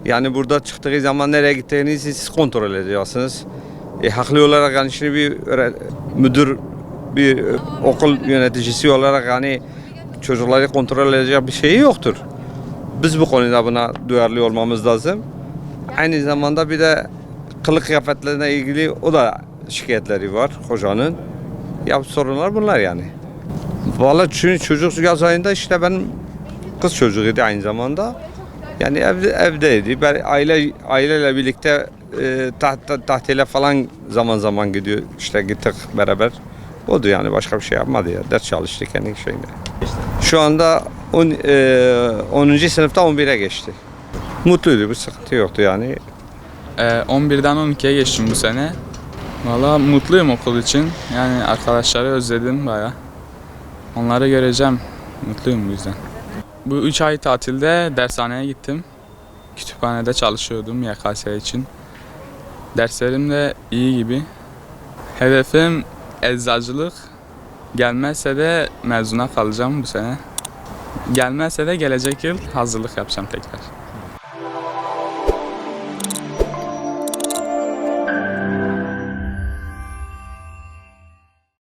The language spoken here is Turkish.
Yani burada çıktığı zaman nereye gittiğinizi siz kontrol ediyorsunuz. Haklı olarak yani şimdi bir müdür, bir okul yöneticisi olarak yani çocukları kontrol edecek bir şeyi yoktur. Biz bu konuda buna duyarlı olmamız lazım. Aynı zamanda bir de kılık kıyafetlerine ilgili o da şikayetleri var hocanın. Ya sorunlar bunlar yani. Vallahi çünkü çocuk yaz ayında işte ben kız çocuğuydu aynı zamanda. Yani evdeydi. Ben aileyle birlikte tahtile falan zaman zaman gidiyor. İşte gittik beraber. Odu yani başka bir şey yapmadı ya. Ders çalıştı kendi şeyinde. Şu anda 10. sınıfta 11'e geçti. Mutluydu, bir sıkıntı yoktu yani. 11'den 12'ye geçtim bu sene. Valla mutluyum okul için. Yani arkadaşları özledim baya. Onları göreceğim. Mutluyum bu yüzden. Bu 3 ay tatilde dershaneye gittim. Kütüphanede çalışıyordum YKS için. Derslerim de iyi gibi. Hedefim eczacılık. Gelmezse de mezuna kalacağım bu sene. Gelmezse de gelecek yıl hazırlık yapacağım tekrar.